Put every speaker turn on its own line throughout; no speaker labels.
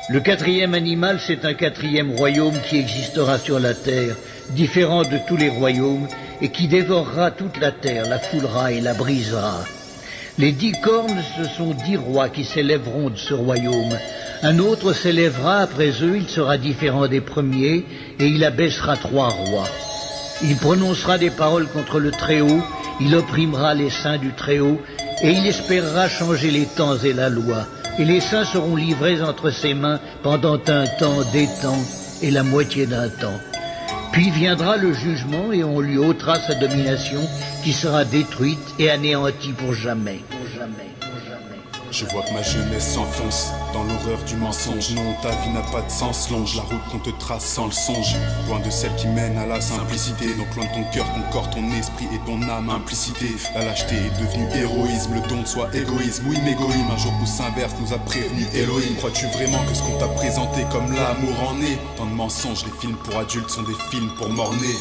Le quatrième animal, c'est un quatrième royaume qui existera sur la terre, différent de tous les royaumes, et qui dévorera toute la terre, la foulera et la brisera. Les 10 cornes, ce sont 10 rois qui s'élèveront de ce royaume. Un autre s'élèvera après eux, il sera différent des premiers, et il abaissera 3 rois. Il prononcera des paroles contre le Très-Haut, il opprimera les saints du Très-Haut, et il espérera changer les temps et la loi. Et les saints seront livrés entre ses mains pendant un temps, des temps, et la moitié d'un temps. Puis viendra le jugement, et on lui ôtera sa domination, qui sera détruite et anéantie pour jamais.
Je vois que ma jeunesse s'enfonce dans l'horreur du mensonge. Non, ta vie n'a pas de sens, longe la route qu'on te trace sans le songe. Loin de celle qui mène à la simplicité. Donc loin de ton cœur, ton corps, ton esprit et ton âme implicité. La lâcheté est devenue héroïsme, le don de soi égoïsme. Oui, m'égoïme, un jour pouce inverse nous a prévenu Elohim. Crois-tu vraiment que ce qu'on t'a présenté comme l'amour en est? Tant de mensonges, les films pour adultes sont des films pour mornés.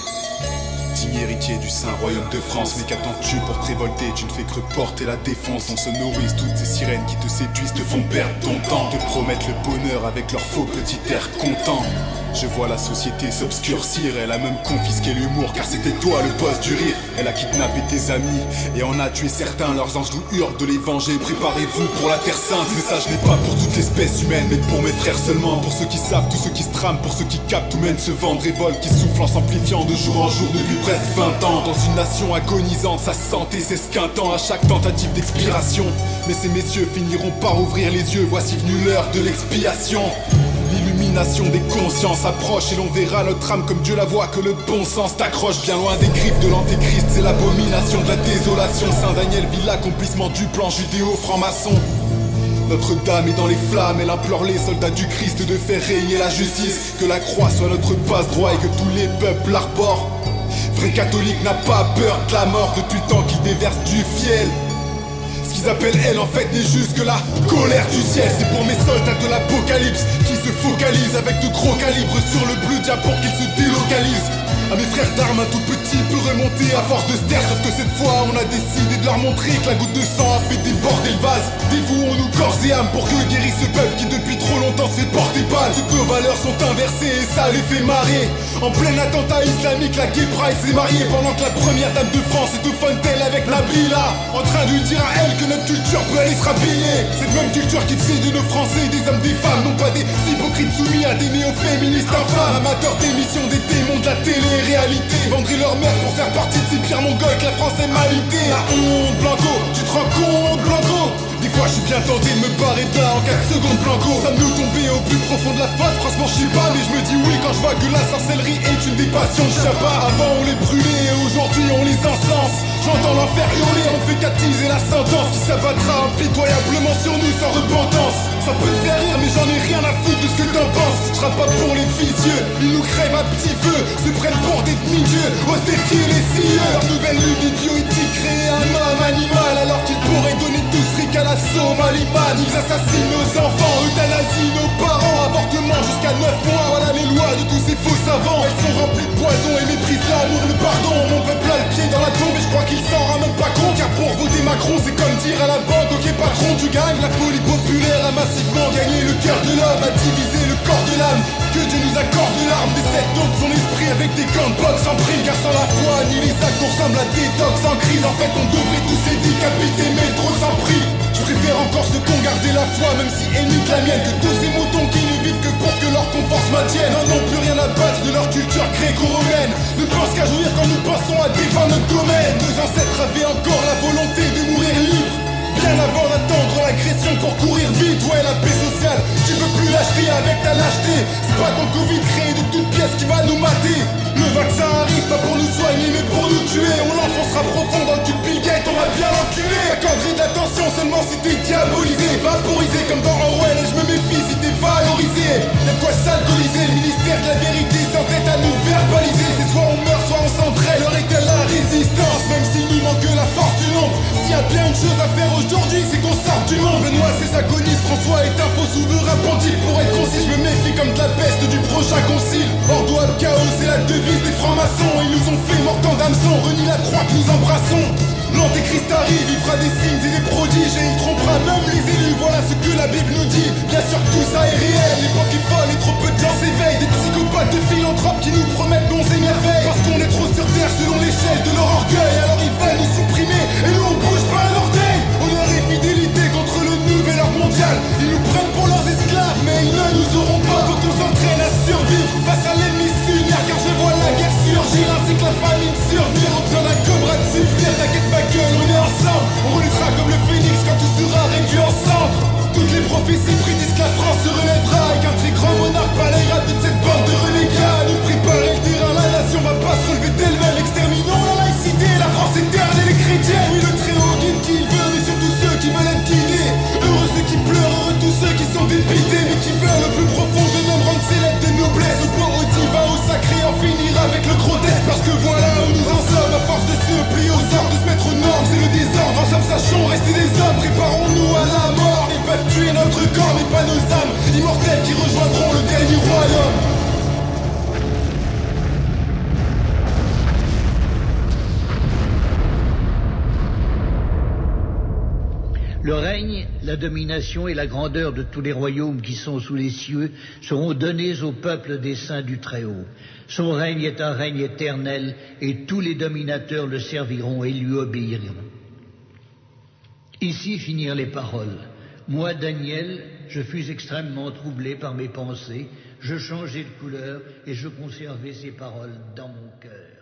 Digne héritier du Saint Royaume de France, mais qu'attends-tu pour te révolter? Tu ne fais que porter la défense. On se nourrissent toutes ces sirènes qui te séduisent, te font perdre ton temps, te promettent le bonheur avec leur faux petit air content. Je vois la société s'obscurcir, elle a même confisqué l'humour, car c'était toi le boss du rire. Elle a kidnappé tes amis et en a tué certains. Leurs anges nous hurlent de l'évangile, préparez-vous pour la terre sainte. Ce message n'est pas pour toute l'espèce humaine, mais pour mes frères seulement. Pour ceux qui savent, tous ceux qui se trament, pour ceux qui captent ou mènent ce vent de révolte qui souffle en s'amplifiant de jour en jour depuis presque 20 ans. Dans une nation agonisante, sa santé s'esquintant à chaque tentative d'expiration. Mais ces messieurs finiront par ouvrir les yeux, voici venue l'heure de l'expiation. L'illumination des consciences approche et l'on verra notre âme comme Dieu la voit, que le bon sens t'accroche. Bien loin des griffes de l'antéchrist, c'est l'abomination de la désolation. Saint Daniel vit l'accomplissement du plan judéo-franc-maçon. Notre-Dame est dans les flammes, elle implore les soldats du Christ de faire régner la justice. Que la croix soit notre passe-droit et que tous les peuples l'arborent. Vrai catholique n'a pas peur de la mort depuis le temps qu'il déverse du fiel. Ce qu'ils appellent elle en fait n'est juste que la colère du ciel. C'est pour mes soldats de l'apocalypse qui se focalisent avec de gros calibres sur le bleu diable pour qu'ils se délocalisent. À mes frères d'armes, un tout petit peut remonter à force de se taire. Sauf que cette fois on a décidé de leur montrer que la goutte de sang a fait déborder le vase. Dévouons-nous corps et âme pour que guérisse ce peuple qui depuis trop longtemps se fait porter balle. Toutes nos valeurs sont inversées et ça les fait marrer. En plein attentat islamique, la Gay Pride s'est mariée pendant que la première dame de France est au Fontaine avec la Bila, en train de lui dire à elle que notre culture peut aller se rhabiller. Cette même culture qui fait de nos Français des hommes, des femmes, non pas des hypocrites soumis à des néo-féministes infâmes, amateurs d'émissions, des démons de la télé-réalité. Vendraient leur mère pour faire partie de ces pires mongols que la France aime maliter. La honte, Blanco, tu te rends compte, Blanco? Des fois je suis bien tenté de me barrer de là en 4 secondes, Blanco. Ça me tomber au plus profond de la face, franchement je sais pas, mais je me dis oui quand je vois que la sorcellerie est une des passions de Shabbat. Avant on les brûlait et aujourd'hui on les encense. J'entends l'enfer hurler, on fait qu'attiser la sentence qui s'abattra impitoyablement sur nous sans repentance. Ça peut te faire rire mais j'en ai rien à foutre de ce que t'en penses. Je rappe pas pour les vicieux, ils nous crèvent à petit feu, se prennent pour des demi-dieux, osent défier les cieux. Leur nouvelle lutte idiotique, créer un homme animal alors qu'ils pourraient donner tout ce fric à la Somaliman. Ils assassinent nos enfants, euthanasient nos parents, avortement jusqu'à 9 mois, voilà les lois de tous ces faux savants. Elles sont remplies de poison et méprisent l'amour, le pardon. Mon peuple a le pied dans la tombe et je crois qu'il s'en rend même pas compte. Car pour voter Macron c'est comme dire à la banque ok patron tu gagnes. La folie populaire a massivement gagné le cœur de l'homme, a divisé le corps de l'âme. Que Dieu nous accorde l'arme, décède donc son esprit avec des gants de boxe en prime. Car sans la foi ni les actes on ressemble à détox en crise. En fait on devrait tous les décapiter mais trop sans prix. Je préfère encore ceux qui ont gardé la foi même si elle nique la mienne, que tous ces moutons qui ne vivent que pour que leur confort se maintienne. N'en ont plus rien à battre de leur culture gréco-romaine, ne pensent qu'à jouir quand nous pensons à défendre notre domaine. Nos ancêtres avaient encore la volonté de mourir libre, bien avant d'attendre l'agression pour courir vite. Ouais la paix sociale, tu peux plus l'acheter avec ta lâcheté. C'est pas ton Covid créé de toutes pièces qui va nous mater. Le vaccin arrive pas pour nous soigner mais pour nous tuer. On l'enfoncera profond dans le cul de Bill Gates, on va bien l'enculer. Accorderai de l'attention seulement si t'es diabolisé, vaporisé comme dans Orwell. Et je me méfie si t'es valorisé. Y'a de quoi s'alcooliser, le ministère de la vérité s'entête à nous verbaliser. C'est soit on meurt soit on s'entraîne, l'heure est à la résistance. Même s'il nous manque la force du nombre, s'il y a bien une chose à faire aujourd'hui c'est qu'on sorte du monde. Benoît ses agonistes, François est un faux souverain pontife. Pour être concis je me méfie comme de la peste du prochain concile. Ordo ab chaos c'est la devise des francs-maçons. Ils nous ont fait mordant d'hameçon, renie la croix que nous embrassons. L'antéchrist arrive, il fera des signes et des prodiges et il trompera même les élus. Voilà ce que la Bible nous dit. Bien surtout ça est réel. L'époque est folle et trop peu de gens s'éveillent. Des psychopathes de philanthropes qui nous promettent bons et merveilles. Parce qu'on est trop sur terre selon l'échelle de leur orgueil. Alors ils veulent nous supprimer et nous on bouge pas un orteil. Honneur et fidélité contre le nouvel ordre mondial. Ils nous prennent pour leurs esclaves mais ils ne nous auront pas. Faut qu'on s'entraîne à survivre face à l'ennemi s'unir. Car je vois la guerre surgir ainsi que la famine survient. On besoin d'un cobra de suffire. T'inquiète ma gueule, on est ensemble. On renaîtra comme le phénix quand tout sera réduit ensemble. Toutes les prophéties prédisent que la France se relèvera et qu'un très grand monarque balayera toute cette bande de renégats. Nous préparer le terrain, la nation va pas se relever d'elle-même. Exterminons la laïcité, la France éterne et les chrétiens. Oui, le Très-Haut guide qui veut, mais surtout ceux qui veulent être guidés. Heureux ceux qui pleurent, heureux tous ceux qui sont dépités, mais qui veulent au plus profond de même rendre ses lettres de noblesse. Au point au divin, au sacré, en finir avec le grotesque. Parce que voilà où nous en sommes, à force de se plier aux ordres, de se mettre aux normes, c'est le désordre. En somme, sachons rester des hommes, préparons-nous à la mort. Ils peuvent tuer notre corps, mais pas nos âmes immortelles qui rejoindront le dernier royaume.
Le règne, la domination et la grandeur de tous les royaumes qui sont sous les cieux seront donnés au peuple des saints du Très-Haut. Son règne est un règne éternel et tous les dominateurs le serviront et lui obéiront. Ici finirent les paroles. Moi, Daniel, je fus extrêmement troublé par mes pensées, je changeai de couleur et je conservai ces paroles dans mon cœur.